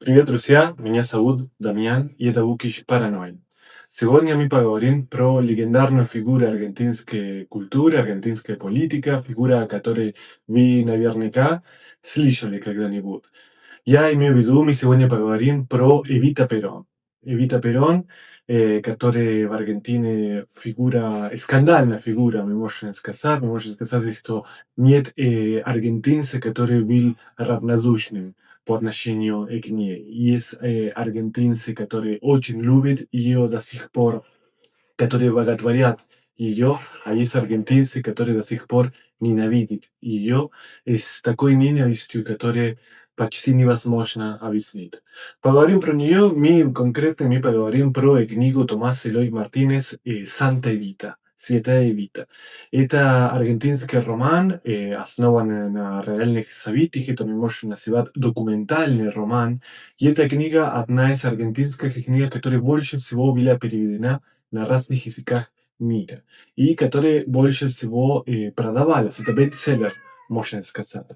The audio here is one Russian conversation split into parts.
Привет, друзья! Меня зовут Дамьян, и это Букиш Параноид. Сегодня мы поговорим про легендарную фигуру аргентинской культуры, аргентинской политики, фигура, о которой вы наверняка слышали когда-нибудь. Я имею в виду, мы сегодня поговорим про Эвита Перón. Эвита Перón, который в Аргентине фигура, скандальная фигура, мы можем сказать, что нет аргентинца, который был равнодушным по отношению к ней. Есть аргентинцы, которые очень любят ее до сих пор, которые боготворят ее, а есть аргентинцы, которые до сих пор ненавидят ее с такой ненавистью, которая почти невозможно объяснить. Поговорим про нее, мы поговорим про книгу Томаса Элой Мартинес «Санта Evita», «Святая Evita». Это аргентинский роман, основанный на реальных событиях, это мы можем называть документальный роман. И эта книга одна из аргентинских книг, которая больше всего была переведена на разных языках мира, и которые больше всего продавались. Это бестселлер, можно сказать.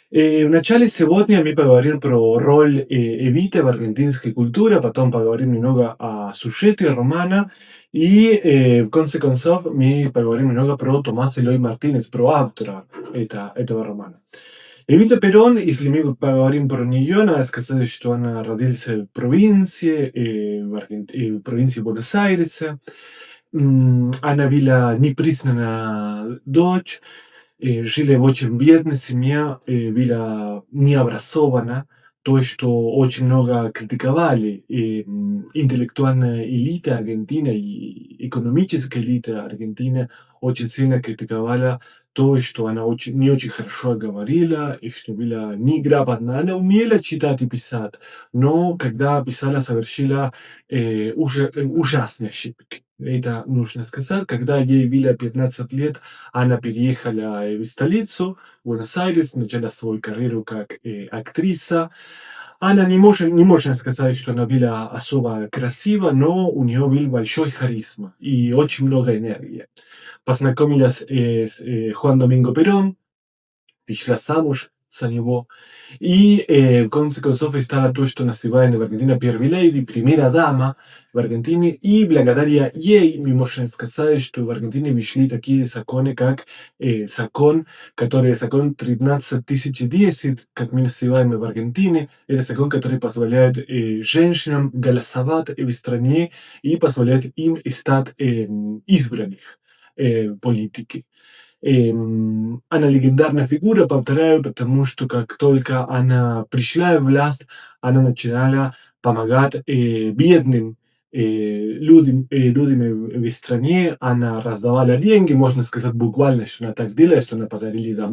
Вначале сегодня мы поговорим про роль Эвиты в аргентинской культуре, потом поговорим немного о сюжете романа, и в конце концов мы поговорим немного про Томаса Элой Мартинес, про автора этого романа. Эвита Перón, если мы поговорим про нее, надо сказать, что она родилась в провинции, в провинции Буэнос-Айресе. Она была непризнанная дочь, жили в очень бедной семье, была необразована, то, что очень много критиковали интеллектуальная элита Аргентины и экономическая элита Аргентины очень сильно критиковала то, что она не очень хорошо говорила, и что была неграмотна. Она умела читать и писать, но когда писала, совершила ужасные ошибки. Это нужно сказать. Когда ей было 15 лет, она переехала в столицу, Буэнос-Айрес, начала свою карьеру как актриса. Она не можно сказать, что она была особо красива, но у нее был большой харизма и очень много энергии. Познакомилась с Хуан Доминго Перón, вышла замуж за него, и в конце концов стала то, что называем в Аргентине первой леди, primera dama в Аргентине, и благодаря ей мы можем сказать, что в Аргентине вышли такие законы, как закон 13010, как мы называем в Аргентине, это закон, который позволяет женщинам голосовать в стране и позволяет им стать избранных политики. Она легендарная фигура, повторяю, потому что как только она пришла в власть, она начала помогать бедным людям в стране, она раздавала деньги, можно сказать буквально, что она так делала, что она подарила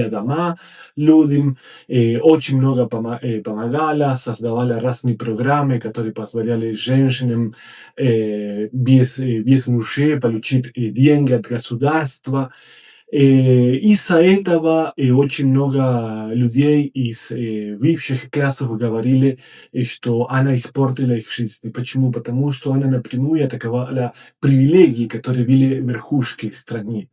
дома людям, очень много помогала, создавала разные программы, которые позволяли женщинам без мужей получить деньги от государства. Из-за этого очень много людей из высших классов говорили, что она испортила их жизнь. Почему? Потому что она напрямую атаковала привилегии, которые были в верхушке страны.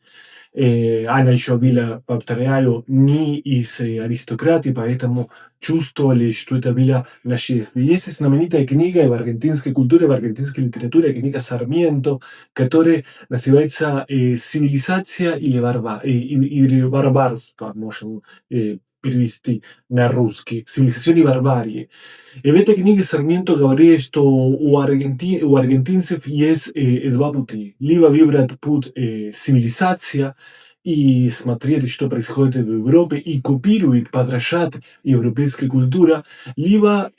Она еще была, повторяю, не из аристократии, поэтому чувствовали, что это было нашествие. Есть знаменитая книга в аргентинской культуре, в аргентинской литературе, книга Сармиенто, которая называется «Цивилизация или варварство», можем перевести на русский, «Цивилизация и барбария». И в этой книге Сармиенто говорит, что у аргентинцев есть два пути. Либо выбрать путь цивилизация и смотреть, что происходит в Европе, и копировать, подражать европейской культуре, либо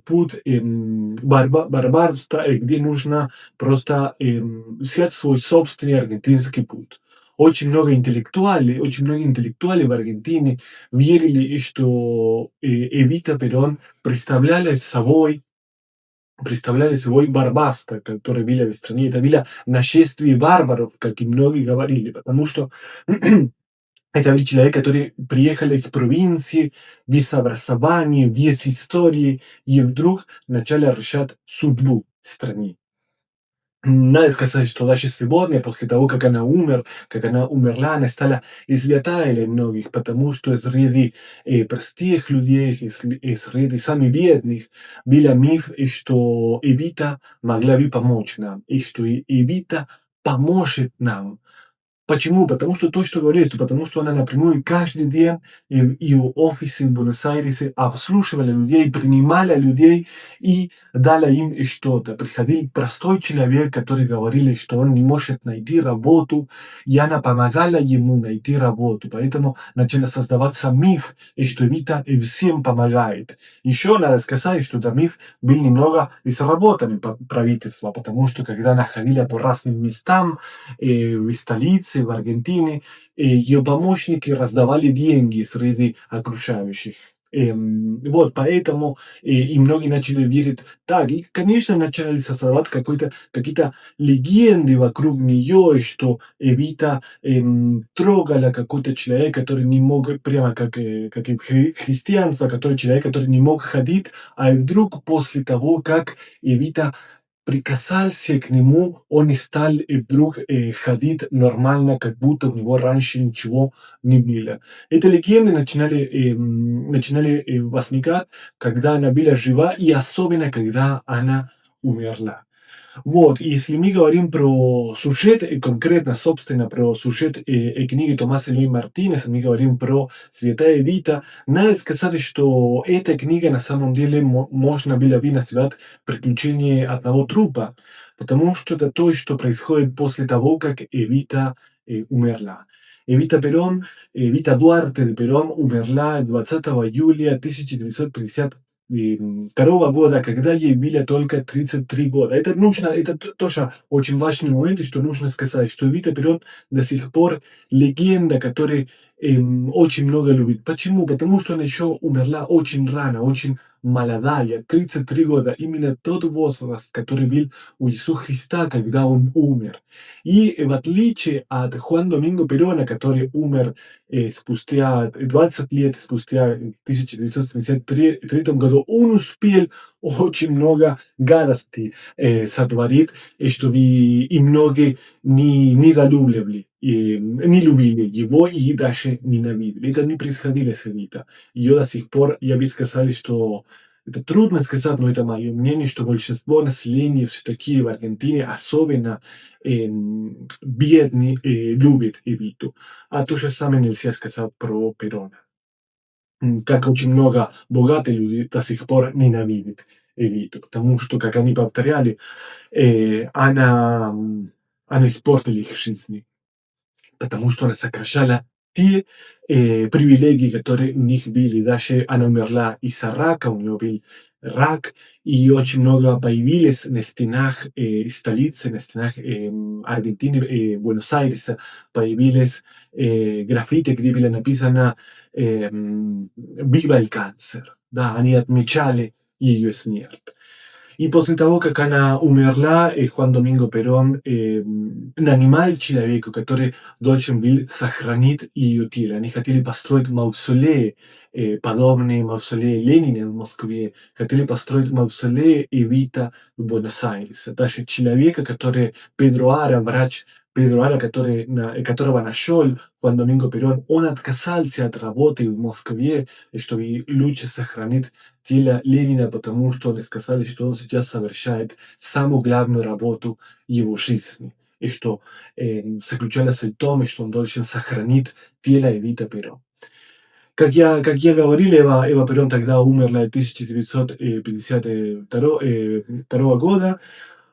путь барбарства, где нужно просто взять свой собственный аргентинский путь. Очень много интеллектуалов в Аргентине верили, что Эвита Перón представляли собой барбарство, которое было в стране. Это было нашествие варваров, как и многие говорили, потому что это был человек, который приехал из провинции, без образования, без истории, и вдруг начали решать судьбу страны. Надо сказать, что даже сегодня, после того, как она умерла, она стала святая для многих, потому что среди простых людей, среди самых бедных, был миф, что Эвита могла бы помочь нам, и что Эвита поможет нам. Почему? Потому что то, что говорит, потому что она напрямую каждый день в ее офисе в Буэнос-Айресе обслуживала людей, принимала людей и дала им что-то. Приходил простой человек, который говорил, что он не может найти работу, и она помогала ему найти работу. Поэтому начал создаваться миф, что Вита всем помогает. Еще надо сказать, что этот миф был немного изработан правительства, потому что когда она ходила по разным местам, в столице, в Аргентине, ее помощники раздавали деньги среди окружающих. Вот, поэтому и многие начали верить так. И, конечно, начали создавать какие-то легенды вокруг нее, что Эвита трогала какой-то человек, который не мог, прямо как и христианство, который человек, который не мог ходить, а вдруг после того, как Эвита прикасался к нему, он и стал вдруг ходить нормально, как будто у него раньше ничего не было. Эти легенды начинали возникать, когда она была жива, и особенно, когда она умерла. Вот, и если мы говорим про сюжет, и конкретно, собственно, про сюжет книги Томаса Ли Мартинеса, мы говорим про Святая Вита, надо сказать, что эта книга на самом деле можно было бы назвать «Приключение одного трупа», потому что это то, что происходит после того, как Эвита умерла. Эвита Перón, Эвита Дуарте de Перón умерла 20 июля 1950 второго года, когда ей было только 33 года. Это тоже очень важный момент, что нужно сказать, что Вита Перón до сих пор легенда, которая очень много любит. Почему? Потому что она еще умерла очень рано, очень молодая, 33 года. Именно тот возраст, который был у Иисуса Христа, когда он умер. И в отличие от Хуан Доминго Перона, который умер спустя 20 лет, спустя в 1973 году, он успел очень много гадостей сотворить, чтобы и многие недолюбливали, не любили его и даже ненавидели. Это не происходило с Эвита. Yo до сих пор, я бы сказал, что это трудно сказать, но это мое мнение, что большинство населения все-таки в Аргентине, особенно бедные, любят Эвиту. А то же самое нельзя сказать про Перона. Как очень много богатых людей до сих пор ненавидят Эвиту, потому что, как они повторяли, она испортила их жизни, потому что она сокращала те привилегии, которые у них были. Даже она умерла из-за рака, у нее был рак, и очень много появились на стенах столицы, на стенах Аргентины, Буэнос-Айреса, появились граффити, где было написано «Viva el cáncer». Да, они отмечали ее смерть. И после того, как она умерла, Juan Domingo Perón нанимал человека, который должен был сохранить ее тело. Они хотели построить мавзолей, подобный мавзолей Ленина в Москве. Хотели построить мавзолей Эвита в Буэнос-Айресе. Даже человека, который Педро Ара, врач Педро Ара, которого нашел Juan Domingo Perón, он отказался от работы в Москве, чтобы лучше сохранить тело Ленина, потому что они сказали, что он сейчас совершает самую главную работу его жизни. И что заключалось в том, что он должен сохранить тело Эвита Перón. Как я говорил, Эва Перón тогда умерла в 1952 года,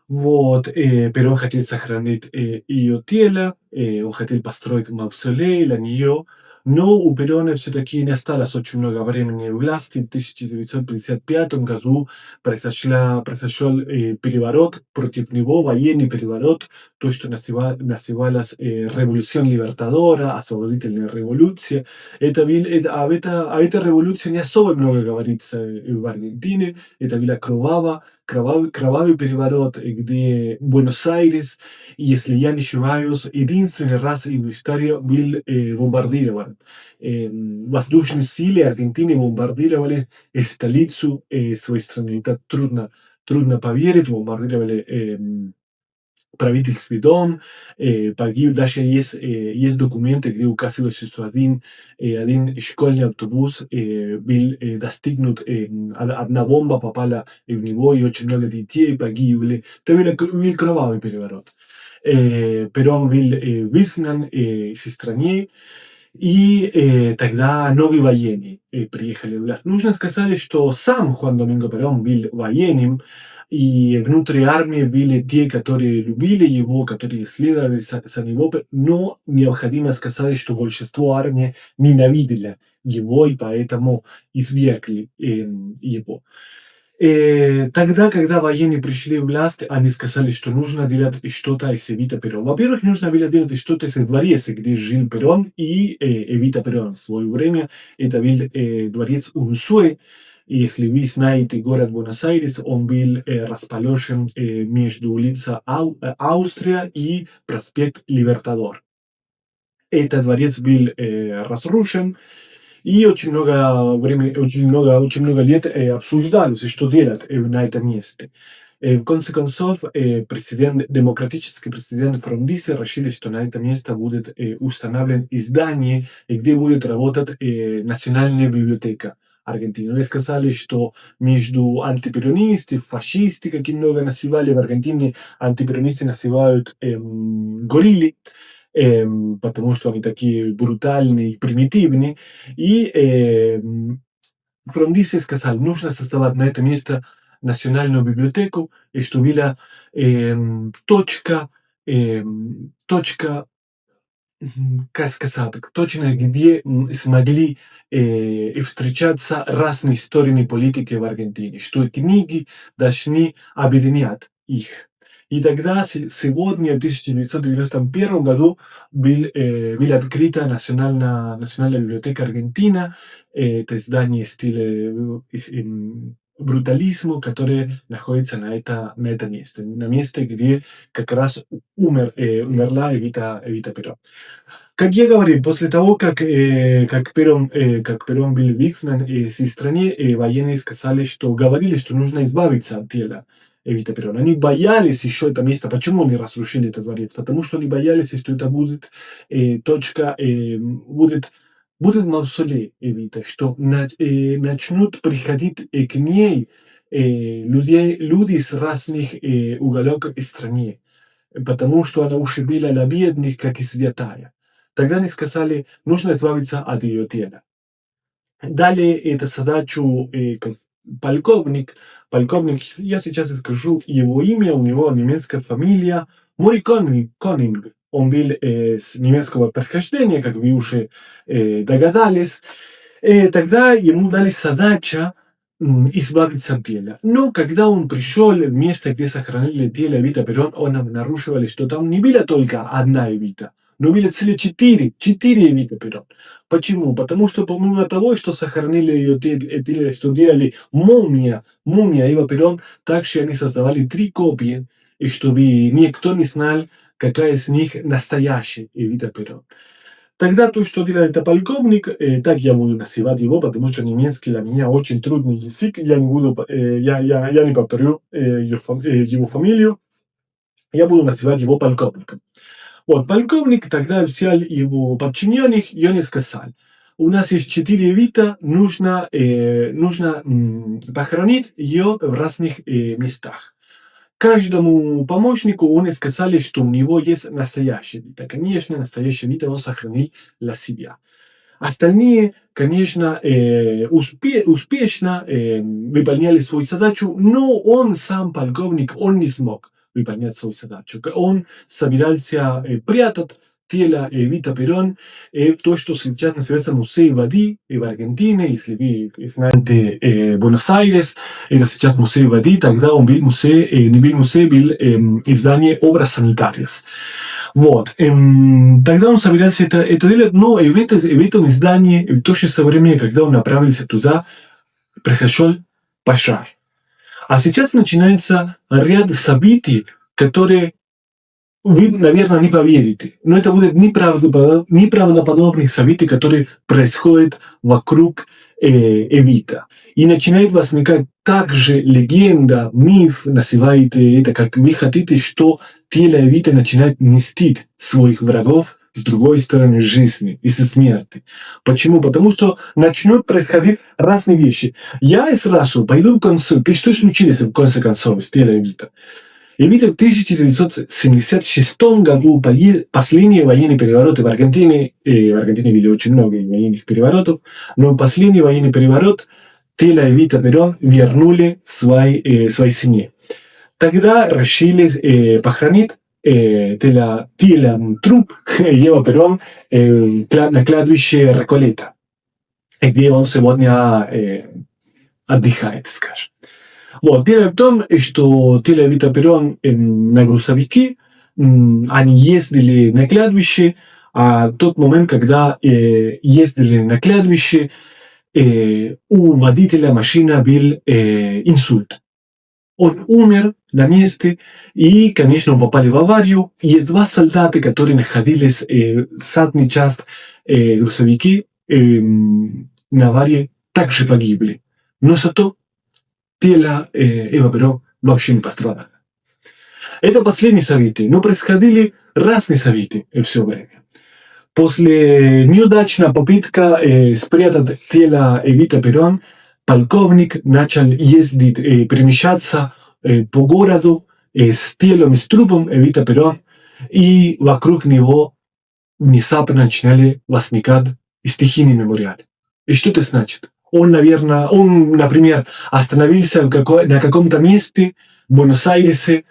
вот, pero он хотел сохранить ее тело, он хотел построить мавзолей для нее, но у Перона все-таки не осталось очень много времени в власти. В 1955 году произошел переворот против него, военный переворот, то, что называлось Революción Libertadora, освободительная революция. Об этой революции не особо много говорится в Аргентине, это была кровавый переворот, где Буэнос-Айрес, если я не ошибаюсь, единственный раз в истории был бомбардирован. Воздушные силы Аргентины бомбардировали столицу своей страны. Это трудно поверить, бомбардировали правительстве дом, погиб, даже есть документы, где указывается, что один школьный автобус был достигнут, одна бомба попала в него, и очень много детей погибли. Это был кровавый переворот. Перон был выгнан из страны, и тогда новые военные приехали в власть. Нужно сказать, что сам Хуан Доминго Перон был военным, и внутри армии были те, которые любили его, которые следовали за него, но необходимо сказать, что большинство армии ненавидели его, и поэтому извергли его. Тогда, когда военные пришли в власть, они сказали, что нужно делать что-то из Эвита Перón. Во-первых, нужно было делать что-то из дворца, где жил Перón и Эвита Перón. В свое время это был дворец Унсуэ. И если вы знаете город Буэнос-Айрес, он был расположен между улицей Австрия и проспект Либертадор. Этот дворец был разрушен, и очень много лет обсуждалось, что делать на этом месте. В конце концов, демократический президент Фрондиси решили, что на это место будет установлено здание, где будет работать Национальная библиотека Аргентины. Они сказали, что между антиперонисты, фашисты, как много называли в Аргентине, антиперонисты называют гориллы, потому что они такие брутальные и примитивные. И Фрондиси сказал, нужно создавать на это место национальную библиотеку, и что была точка, как сказать, точно где смогли встречаться разные стороны политики в Аргентине, что книги должны объединять их. И тогда, сегодня, в 1991 году, была открыта Национальная библиотека Аргентина. Это здание стиля брутализма, которое находится на этом месте. На месте, где как раз умерла Эвита Перón. Как я говорил, после того, как Перón был выгнан из страны, военные сказали, что говорили, что нужно избавиться от тела Эвита Перón. Они боялись еще это место. Почему они разрушили этот дворец? Потому что они боялись, что это будет будет мавзолей Эвита, что начнут приходить к ней люди с разных уголков страны, потому что она уже была для бедных, как и святая. Тогда они сказали, нужно избавиться от ее тела. Дали эту задачу полковник, я сейчас скажу его имя, у него немецкая фамилия Мори Конинг. Он был с немецкого происхождения, как вы уже догадались. Тогда ему дали задачу избавиться от тела. Но когда он пришел в место, где сохранили тело Эвита Перón, он обнаруживали, что там не была только одна Эвита, но было целых четыре Эвита Перón. Почему? Потому что помимо того, что сохранили ее тело, что делали мумия Эва Перón, также они создавали 3 копии, и чтобы никто не знал, какая из них настоящая Эвита Перón. Тогда то, что делает это полковник, так я буду называть его, потому что немецкий для меня очень трудный язык, я не повторю его фамилию, я буду называть его полковником. Вот, полковник тогда взял его подчиненных, и он сказал, у нас есть 4 Эвита, нужно похоронить ее в разных местах. Каждому помощнику он сказали, что у него есть настоящая Эвита. Конечно, настоящая Эвита он сохранил для себя. Остальные, конечно, успешно выполняли свою задачу, но он сам, полковник, он не смог выполнять свою задачу. Он собирался прятать тело Эвита Перón, то, что сейчас называется Музей воды в Аргентине, если вы знаете Буэнос-Айрес, это сейчас Музей воды, тогда он был не был музей, был издание образ санитариas. Вот. Тогда он собирался это делать, но в этом издании, в то же время, когда он направился туда, произошел пожар. А сейчас начинается ряд событий, которые вы, наверное, не поверите, но это будут неправдоподобные события, которые происходят вокруг Эвита. И начинает возникать также легенда, миф, называйте это как вы хотите, что тело Эвита начинает мстить своих врагов с другой стороны жизни и со смерти. Почему? Потому что начнут происходить разные вещи. Я сразу пойду в конце, что случилось в конце концов с телом Эвита. Эвита в 1976 году последние военные перевороты в Аргентине видели очень много военных переворотов, но последний военный переворот тело Эвита Перón вернули своей семье. Тогда решили похоронить труп Эва Перón на кладбище Реколета, где он сегодня отдыхает, скажем. Вот. Дело в том, что тело Эвита Перón на грузовике, они ездили на кладбище, а в тот момент, когда ездили на кладбище, у водителя машины был инсульт. Он умер на месте, и, конечно, попали в аварию, и два солдата, которые находились в задней части грузовики на аварии, также погибли. Но зато тело Эва Перón вообще не пострадало. Это последние события, но происходили разные события все время. После неудачной попытки спрятать тело Эвита Перón, полковник начал ездить, перемещаться по городу с телом, с трупом Эвита Перón, и вокруг него внезапно начинали возникать стихийные мемориалы. И что это значит? Он, например, остановился на каком-то месте в Буэнос-Айресе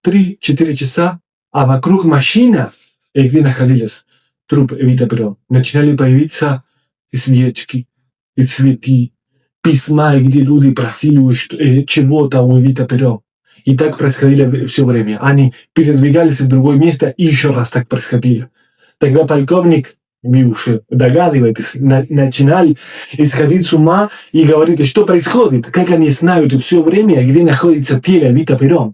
3-4 часа, а вокруг машина, где находилась труп Эвита Перón, начинали появиться свечки, и цветы, письма, где люди просили чего-то у Эвита Перón. И так происходило все время. Они передвигались в другое место, и еще раз так происходило. Тогда полковник, вы уже догадываетесь, начинал исходить с ума и говорит, что происходит, как они знают все время, где находится тело Эвита Перón.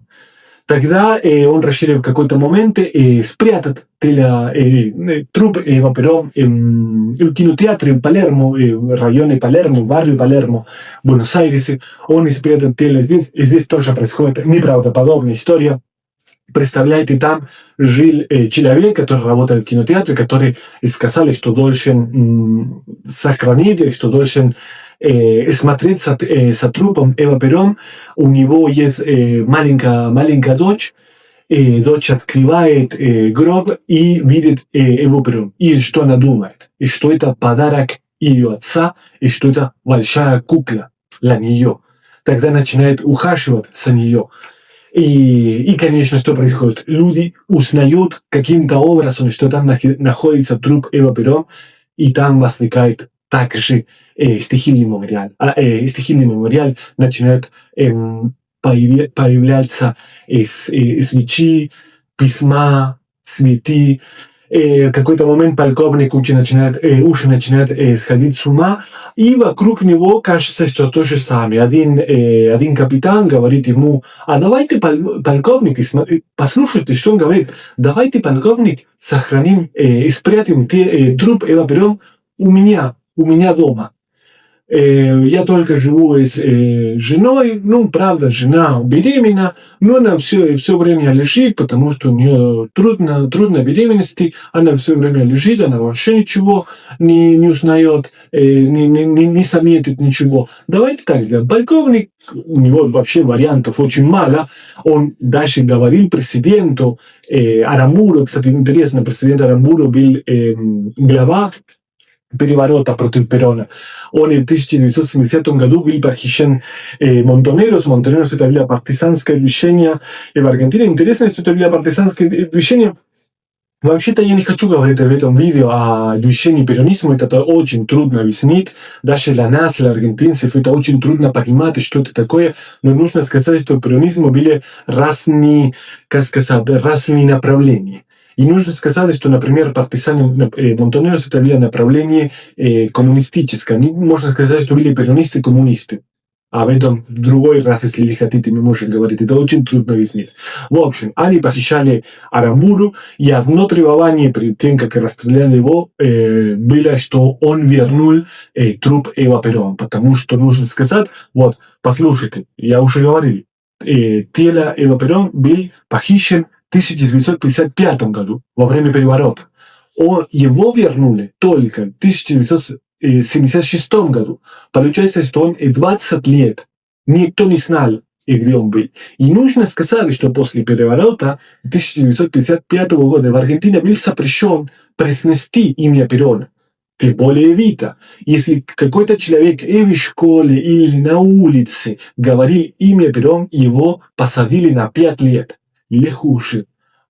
Тогда он решил в какой-то момент спрятать труп Эва Перón в кинотеатре в Палермо, в районе Палермо, в барrio Палермо, в Буэнос-Айресе. Он спрятал тело здесь, и здесь тоже происходит неправдоподобная история. Представляете, там жил человек, который работал в кинотеатре, который сказали, что должен сохранить, что должен смотреть за трупом Эва Перón. У него есть маленькая дочь. Дочь открывает гроб и видит Эву Перón. И что она думает? И что это подарок ее отца, и что это большая кукла для нее. Тогда начинает ухаживать за нее. И, конечно, что происходит? Люди узнают каким-то образом, что там находится труп Эва Перón, и там возникает также стихийный мемориал. Стихийный мемориал начинает появляться свечи, письма, цветы. В какой-то момент полковник уже начинает сходить с ума, и вокруг него кажется, что то же самое. Один капитан говорит ему, а давайте, полковник, послушайте, что он говорит, давайте, полковник, сохраним, спрятаем труп Эва Перón у меня дома. Я только живу с женой, правда, жена беременна, но она все время лежит, потому что у нее трудно беременности, она все время лежит, она вообще ничего не узнает, не заметит ничего. Давайте так сделаем. Полковник, у него вообще вариантов очень мало, он даже говорил президенту Арамбуру, кстати, интересно, президент Арамбуру был глава переворота против Перона. Он в 1970 году был похищен Монтонерос. Монтонерос это было партизанское движение в Аргентине. Интересно, что это было партизанское движение. Вообще-то я не хочу говорить в этом видео о движении перонизма. Это очень трудно объяснить. Даже для нас, для аргентинцев, это очень трудно понимать, что это такое. Но нужно сказать, что в перонизме были разные направления. И нужно сказать, что, например, партизаны Монтонерос это было направление коммунистическое. Можно сказать, что были перонисты-коммунисты. об этом в другой раз, если хотите, мы можем говорить. Это очень трудно объяснить. В общем, они похищали Арамбуру, и одно требование перед тем, как расстреляли его, было, что он вернул труп Эва Перón. Потому что нужно сказать, вот, послушайте, я уже говорил, тело Эва Перón был похищен в 1955 году, во время переворота. Его вернули только в 1976 году. Получается, что он и 20 лет никто не знал, где он был. И нужно сказать, что после переворота 1955 года в Аргентине был запрещен произнести имя Перона. Тем более Вита. Если какой-то человек и в школе, или на улице говорил имя Перон, его посадили на 5 лет. Или хуже.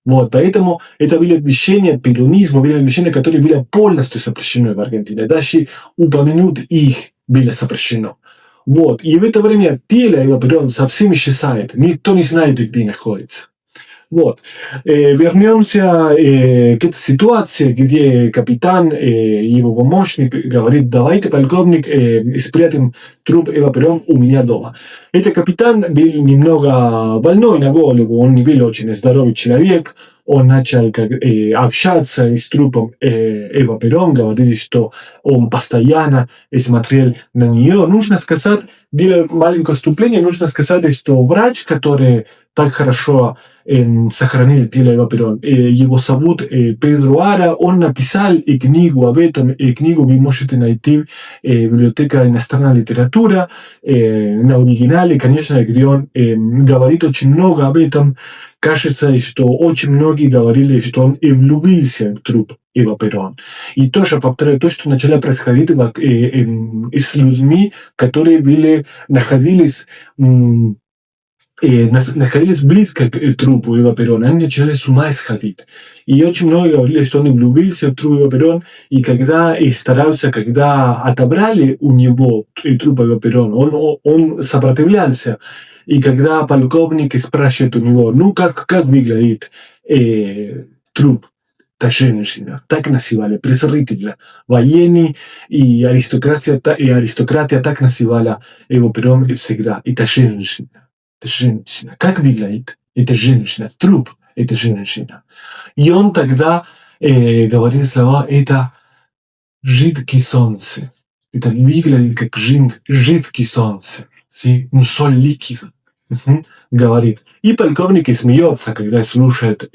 Вот, поэтому это было движение перонизма, было движение, которое было полностью запрещено в Аргентине. Даже упомянуть их было запрещено. Вот, и в это время тело Эва Перón совсем исчезает. Никто не знает, где находится. Вот. Вернемся к этой ситуации, где капитан и его помощник говорит, давайте, полковник, спрятаем труп Эва Перón у меня дома. Этот капитан был немного больной на голову, он не был очень здоровый человек, он начал общаться с трупом Эва Перón, говорили, что он постоянно смотрел на нее. Нужно сказать, делая маленькое вступление, нужно сказать, что врач, который так хорошо сохранил тело Эва Перón, его зовут Педро Ара, он написал и книгу об этом, и книгу вы можете найти в библиотеке иностранной литературы, на оригинале, конечно, где он говорит очень много об этом. Кажется, что очень многие говорили, что он и влюбился в труп Эва Перón. И тоже повторяю то, что начало происходить с людьми, которые находились близко к трупу Эва Перón, они начали с ума сходить. И очень много говорили, что он влюбился в труп Эва Перón, и когда старался, когда отобрали у него труп Эва Перón, он сопротивлялся. И когда полковник спрашивает у него, ну как выглядит труп, та женщина, так называли, представителя, военные и аристократия так называла Эва Перón всегда, это женщина. Женщина. Как выглядит эта женщина? Труп этой женщины. И он тогда говорит слова, это жидкое солнце. Это выглядит как жидкое солнце. Ну, соль ликвид. Говорит. И полковник смеется, когда слушает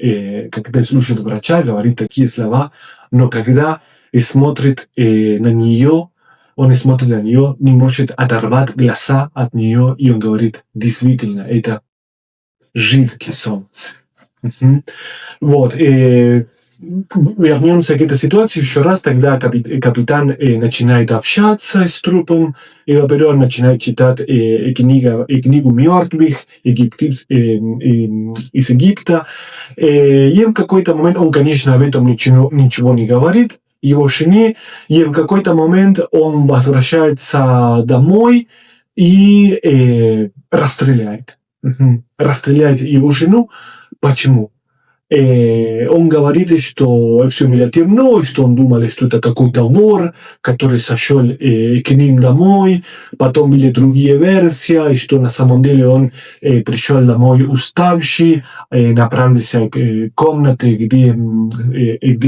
врача, говорит такие слова, но когда смотрит на нее, он смотрит на нее, не может оторвать глаза от нее, и он говорит, действительно, это жидкое солнце. Вот. Вернемся к этой ситуации еще раз. Тогда капитан начинает общаться с трупом Эва Перón, начинает читать книгу мертвых из Египта. И в какой-то момент он, конечно, об этом ничего не говорит его жене, и в какой-то момент он возвращается домой и расстреляет. Расстреляет его жену. Почему? Он говорит, что все было темно, что он думал, что это какой-то вор, который сошел к ним домой. Потом были другие версии, что на самом деле он пришел домой уставший, направился к комнате, где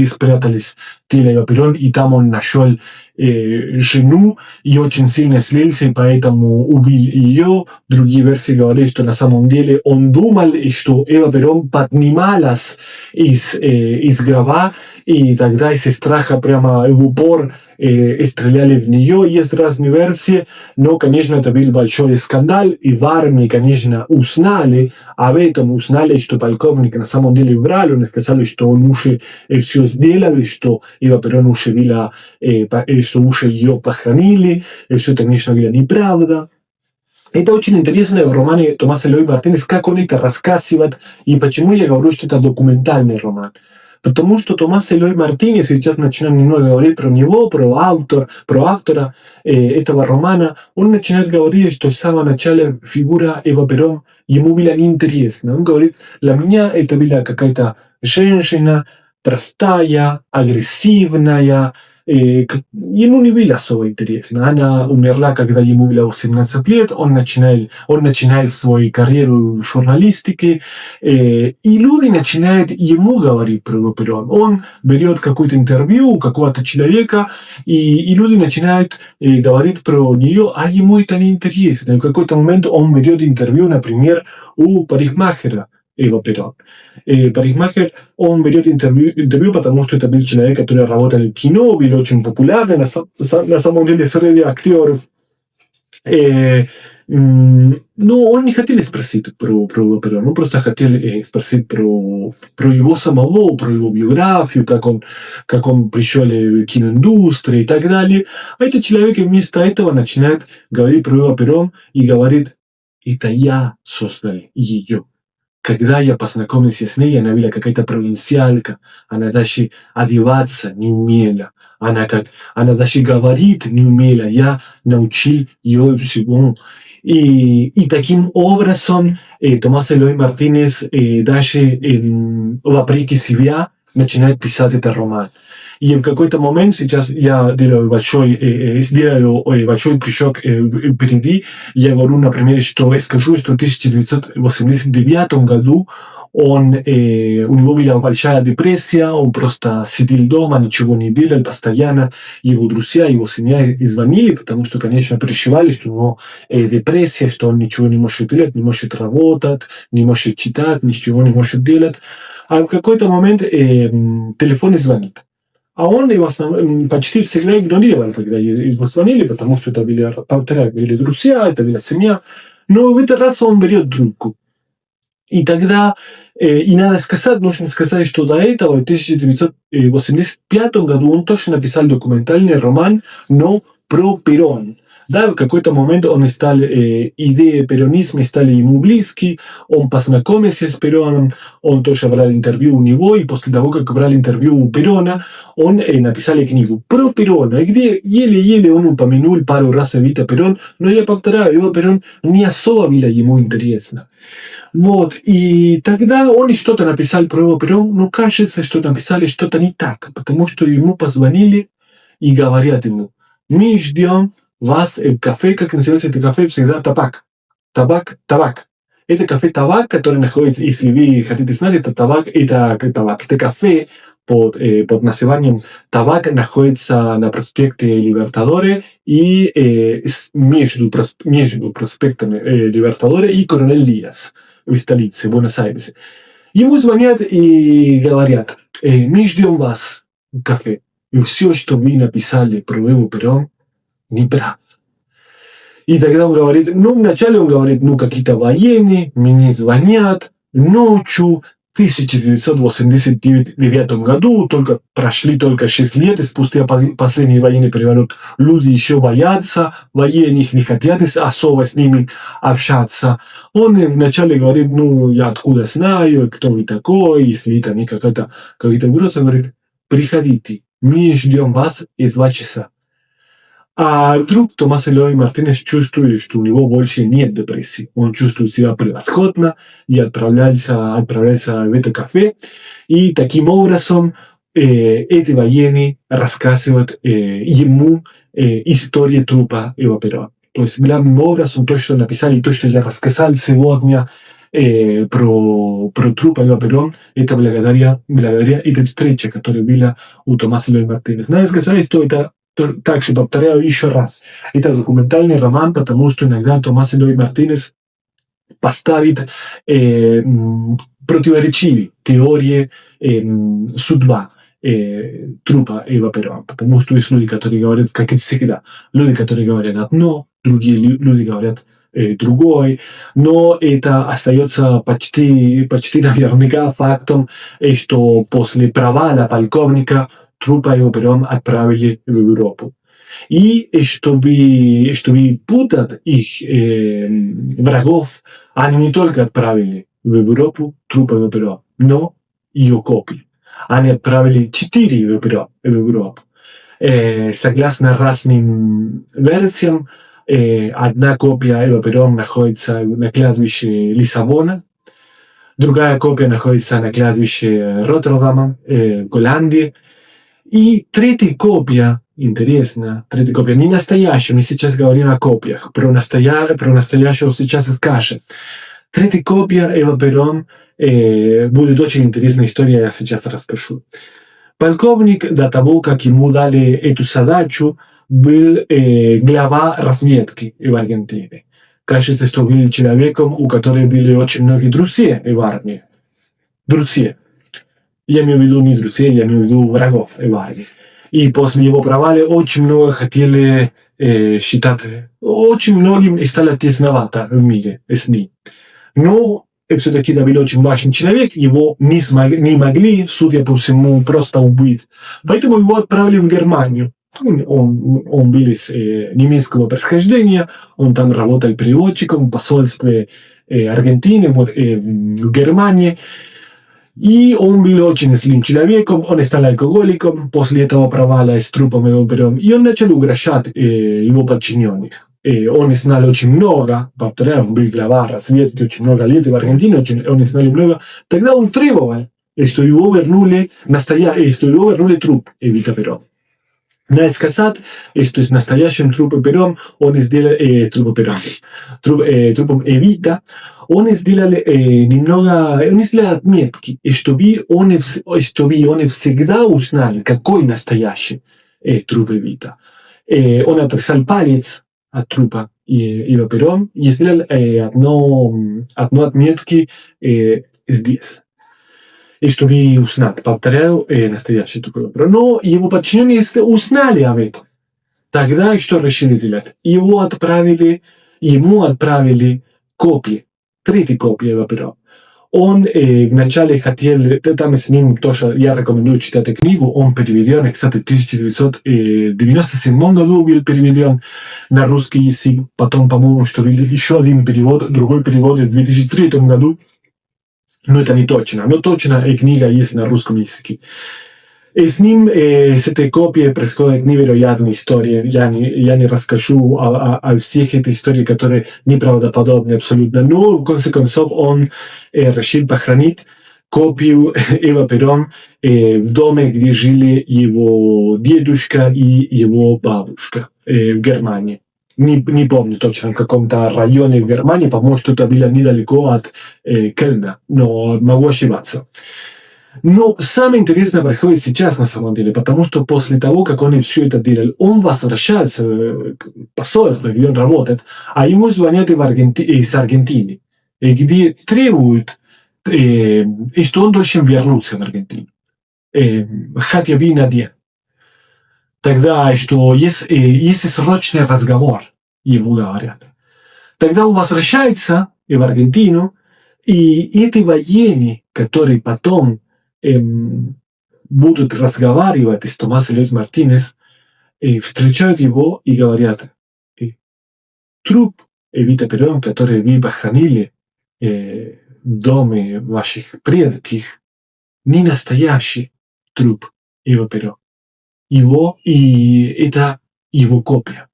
спрятались тело Эва Перón, и там он нашел жену и очень сильно слился, и поэтому убил ее. Другие версии говорят, что на самом деле он думал, что Эва Перón поднималась из гроба, и тогда из страха прямо в упор стреляли в нее. Есть разные версии, но, конечно, это был большой скандал, и в армии, конечно, узнали об этом, узнали, что полковник на самом деле врал, он сказал, что он уже все сделал, что Эва Перón уже была, что уже ее похоронили, и все это, конечно, была неправда. Это очень интересно в романе Томаса Элой Мартинес, как он это рассказывает, и почему я говорю, что это документальный роман. Потому что Томас Элой Мартинес, сейчас начинаем немного говорить про него, про автора этого романа, он начинает говорить, что с самого начала фигура Эва Перón ему была неинтересна. Он говорит, для меня это была какая-то женщина простая, агрессивная, ему не было особо интересно. Она умерла, когда ему было 18 лет, он начинает свою карьеру в журналистике, и люди начинают ему говорить про Эва Перón. Он берет какое-то интервью у какого-то человека, и люди начинают говорить про нее, а ему это не интересно. И в какой-то момент он берет интервью, например, у парикмахера Эва Перón. Парикмахер, он берет интервью, потому что это был человек, который работал в кино, был очень популярный, на самом деле, среди актеров. Но он не хотел спросить про Эва Перón, он просто хотел спросить про его самого, про его биографию, как он пришел в киноиндустрию и так далее. А этот человек вместо этого начинает говорить про Эва Перón и говорит, это я создал ее. Когда я познакомился с ней, она была какая-то провинциалка, она даже одеваться не умела, она даже говорить не умела, я научил ее всему. И таким образом Томás Элой Мартинес даже вопреки себя начинает писать этот роман. И в какой-то момент, сейчас я сделаю большой прыжок впереди, я говорю, например, скажу, что в 1989 году у него была большая депрессия, он просто сидел дома, ничего не делал постоянно, его друзья, его семья звонили, потому что, конечно, переживали, что у него депрессия, что он ничего не может делать, не может работать, не может читать, ничего не может делать. А в какой-то момент телефон звонит. А он его почти всегда игнорировал, когда ему звонили, потому что это были друзья, это была семья. Но в этот раз он берет трубку. И тогда, и нужно сказать, что до этого, в 1985 году, он тоже написал документальный роман, но про Перón. Да, в какой-то момент он стал, идеи перонизма стали ему близки, он познакомился с Пероном, он тоже брал интервью у него, и после того, как брал интервью у Перона, он написал книгу про Перона, где еле-еле он упомянул пару раз Эвита Перón, но я повторяю, Эва Перón не особо было ему интересно. Вот, и тогда он что-то написал про Эва Перón, но кажется, что написали что-то не так, потому что ему позвонили и говорят ему, мы ждем вас в кафе, как называется это кафе, всегда табак. Табак. Это кафе табак, который находится, если вы хотите знать, это табак. Это кафе под названием табак находится на проспекте Либертадоре и между проспектами Либертадоре и Коронель Диас в столице Буэнос-Айресе. Ему звонят и говорят, мы ждем вас в кафе. И все, что вы написали про Эву Перón, неправда. И тогда он говорит, вначале он говорит, какие-то военные, мне звонят ночью, в 1989 году, прошли только 6 лет, и спустя последний военный переворот, люди еще боятся военных, не хотят особо с ними общаться. Он вначале говорит, я откуда знаю, кто вы такой, если это не какая-то угроза, он говорит, приходите, мы ждем вас и 2 часа. А вдруг Томás Элой Мартинес чувствует, что у него больше нет депрессии. Он чувствует себя превосходно и отправляется в это кафе. И таким образом эти военные рассказывают ему историю трупа Эва Перón. То есть, главным образом, то, что написали, то, что я рассказал сегодня про труп Эва Перón, это благодаря этой встрече, которая была у Томаса Элой Мартинес. Надо сказать, что это также повторяю еще раз. Это документальный роман, потому что иногда Томás Элой Мартинес поставит противоречивые теории судьба трупа Эва Перón. Потому что есть люди, которые говорят, как и всегда, люди, которые говорят одно, другие люди говорят другой, но это остается почти наверняка фактом, что после провала полковника трупа Эва Перón отправили в Европу. И чтобы путать их врагов, они не только отправили в Европу труп Эва Перón, но и ее копию. Они отправили 4 Эва Перón в Европу. Согласно разным версиям, одна копия Эва Перón находится на кладбище Лиссабона, другая копия находится на кладбище Роттердама в Голландии, И третья копия, интересно, третья копия, не настоящая, мы сейчас говорим о копиях, про настоящего сейчас скажем. Третья копия Эва Перон, будет очень интересная история, я сейчас расскажу. Полковник до того, как ему дали эту задачу, был глава разведки в Аргентине. Кажется, что был человеком, у которого были очень многие друзья в армии. Друзья. Я имею в виду не друзей, я имею в виду врагов в армии. И после его провала очень много хотели считать, очень многим стало тесновато в мире с ним. Но все-таки это был очень важный человек, его не могли, судя по всему, просто убить. Поэтому его отправили в Германию. Он был из немецкого происхождения, он там работал переводчиком в посольстве Аргентины в Германии. И он был очень злым человеком, он стал алкоголиком после этого провала с трупом его берем, и он начал угрожать его подчиненных. Он знал очень много, повторяю, был глава разведки очень много лет в Аргентине, он знал много. Тогда он требовал, что его вернули труп Эвита Перон. Надо сказать, что с настоящим трупом Перон он сделал трупом Эвита, он сделал отметки, чтобы он всегда узнал, какой настоящий труп Эвита. Он отрезал палец от трупа Эва Перон и сделал одну отметки здесь. И чтобы узнать, повторяю, настоящий труп. Но его подчиненные узнали об этом. Тогда что решили делать? Ему отправили копии, третья копия Эва Перон. Он вначале хотел, там с ним тоже, я рекомендую читать книгу, он переведен, кстати, в 1997 году был переведен на русский язык, потом, по-моему, что был еще один перевод, другой перевод в 2003 году, но это не точно, но точно книга есть на русском языке. И с ним, с этой копией происходит невероятная история. Я не расскажу о всех этих историях, которые неправдоподобны абсолютно. Но, в конце концов, он решил похоронить копию Эва Перон в доме, где жили его дедушка и его бабушка в Германии. Не помню точно, в каком-то районе в Германии, по-моему, что это было недалеко от Кельна, но могу ошибаться. Но самое интересное происходит сейчас на самом деле, потому что после того, как он все это делал, он возвращается в посольство, где он работает, а ему звонят из Аргентины, где требуют, что он должен вернуться в Аргентину. Хотя бы на день. Тогда, что есть срочный разговор, ему говорят. Тогда он возвращается в Аргентину, и эти военные, которые потом будут разговаривать с Томасом Льюис Мартинес, встречают его и говорят, труп Эвита Перон, который вы похоронили в доме ваших предков, не настоящий труп Эва Перон. Это его копия.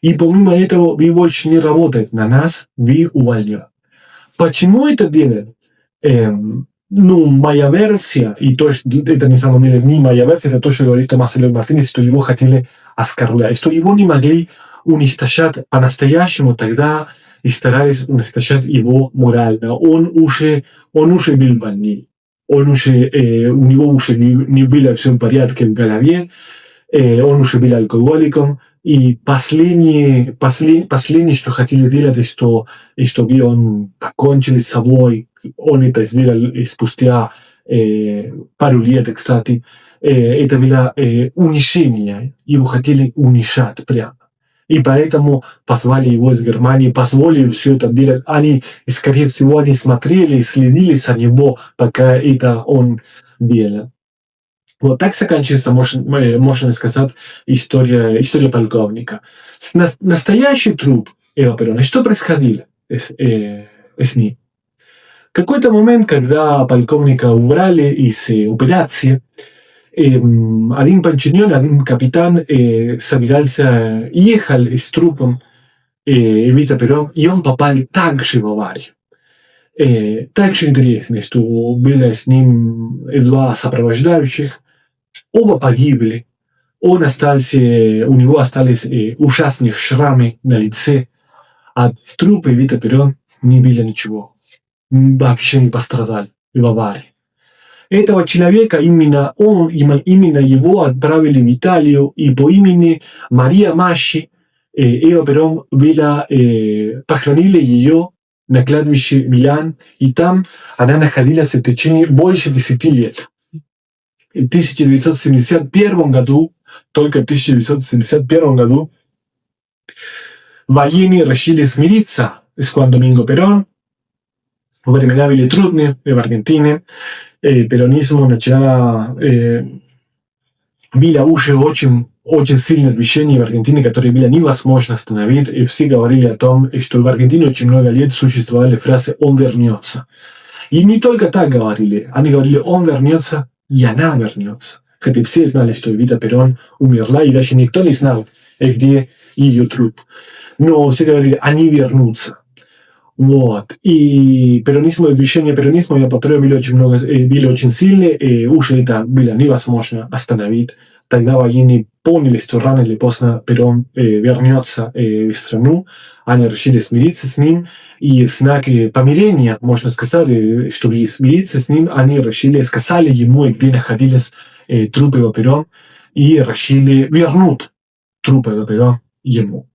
И помимо этого, вы больше не работаете на нас, вы увольняете. Почему это делают? Моя версия, и то, что это на самом деле не моя версия, это то, что говорит Томас Льюис Мартинес, что его хотели оскорблять, что его не могли уничтожать по-настоящему, тогда и старались уничтожать его морально. Он уже был больным. У него уже не было все в порядке в голове, он уже был алкоголиком, и последнее, что хотели делать, чтобы он покончил с собой, он это сделал спустя пару лет, кстати, это было унижение, его хотели унижать прямо. И поэтому позвали его из Германии, позволили все это делать. Они, скорее всего, смотрели и следили за него, пока это он делал. Вот так заканчивается, можно сказать, история полковника. Настоящий труп Эва Перона. Что происходило с ним? В какой-то момент, когда полковника убрали из операции, один подчиненный, один капитан ехал с трупом Эвита Перон, и он попал также в аварию. Также интересно, что было с ним два сопровождающих, оба погибли. У него остались ужасные шрамы на лице, а трупы Вита Перрон не было ничего. Вообще не пострадали в аварии. Этого человека, именно его отправили в Италию, и по имени Мария Маши Эва Перрон похоронили ее на кладбище Милан, и там она находилась в течение больше 10 лет. В 1971 году, только в 1971 году, военные решили смириться с Хуан Доминго Перрон. Времена были трудные в Аргентине. Перонизм было уже очень сильное движение в Аргентине, которое было невозможно остановить. И все говорили о том, что в Аргентине очень много лет существовали фразы «он вернется». И не только так говорили. Они говорили «он вернется», и она вернется. Хотя все знали, что Эвита Перрон умерла, и даже никто не знал, где ее труп. Но все говорили «они вернутся». Вот. И движение перонизма, я повторяю, были очень сильные, и уже это было невозможно остановить. Тогда военные поняли, что рано или поздно Перрон вернется в страну. Они решили смириться с ним. И в знак помирения, можно сказать, чтобы смириться с ним, они сказали ему, где находились трупы Эва Перрон, и решили вернуть трупы Эва Перрон ему.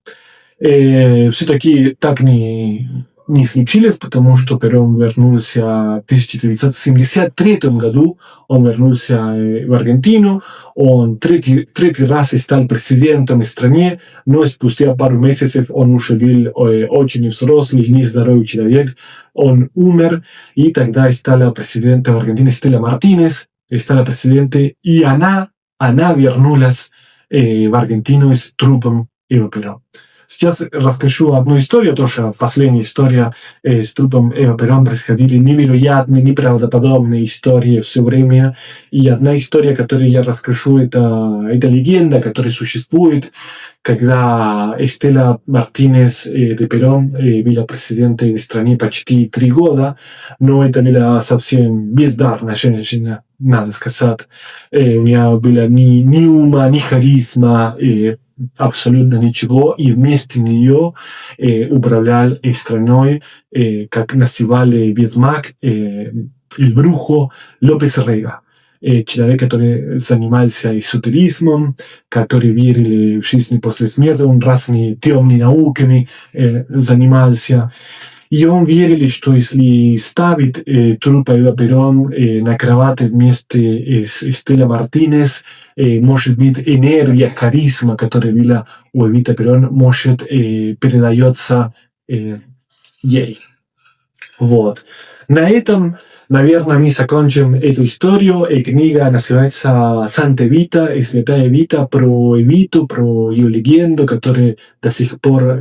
Все-таки так не случилось, потому что Перрон вернулся в 1973 году, он вернулся в Аргентину, он третий раз стал президентом страны, но спустя пару месяцев он уже был очень взрослый, нездоровый человек, он умер, и тогда стала президентом Аргентины Стелла Мартинес, стала президентом, и она вернулась в Аргентину с трупом Эва Перрон. Сейчас расскажу одну историю, тоже последняя история с трупом Эва Перрон. Происходили невероятные, неправдоподобные истории все время. И одна история, которую я расскажу, это легенда, которая существует, когда Стелла Мартинес де Перрон была президентом в стране почти 3 года, но это была совсем бездарная женщина, надо сказать. У нее было ни ума, ни харизма, абсолютно ничего, и вместо нее управлял страной, как называли ведьмак, el brujo Лопес Рега. Человек, который занимался эзотеризмом, который верил в жизнь после смерти, он разными темными науками занимался. И он верил, что если ставить труп Эва Перрон на кровать вместе с Стелла Мартинес, может быть, энергия, харизма, которая была у Эвита Перрон, может передается ей. Вот. На этом, наверное, мы закончим эту историю. Книга называется «Санта Эвита», «Святая Эвита», про Эвиту, про ее легенду, которая до сих пор,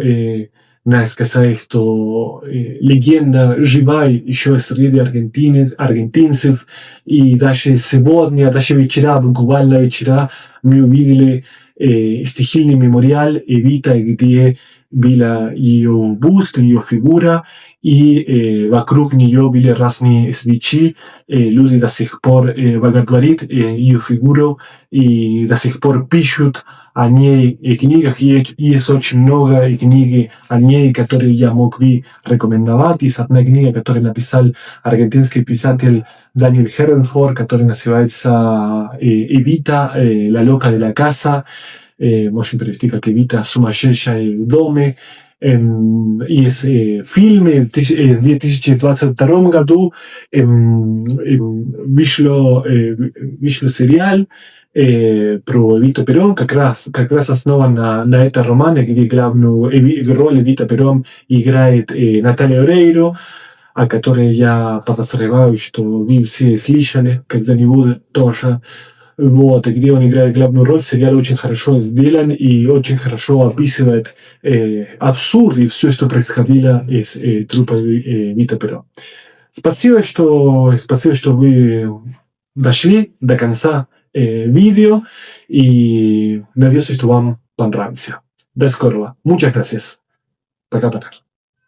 надо сказать, что легенда живая еще среди аргентинцев. И даже сегодня, даже буквально вечера, мы увидели стихийный мемориал Эвита, где была ее бюст, ее фигура, и вокруг нее были разные свечи. Люди до сих пор боготворят ее фигуру и до сих пор пишут о ней в книгах. Есть очень много книг о ней, которые я мог бы рекомендовать. Есть одна книга, которую написал аргентинский писатель Даниэль Херенфор, которая называется «Эвита, la loca de la casa». Можно перевести как «Эвита, сумасшедшая в доме». Есть фильм в 2022 году, вышел сериал про Эвиту Перрон, как раз основан на этом романе, где главную роль Эвита Перрон играет Наталья Орейро, о которой я подозреваю, что вы все слышали когда-нибудь тоже. Вот, и где он играет главную роль, сериал очень хорошо сделан и очень хорошо описывает абсурд и все, что происходило с трупом Эвита Перрон. Спасибо, что вы дошли до конца видео, и надеюсь, что вам понравится. До скорого. Muchas gracias. Пока-пока.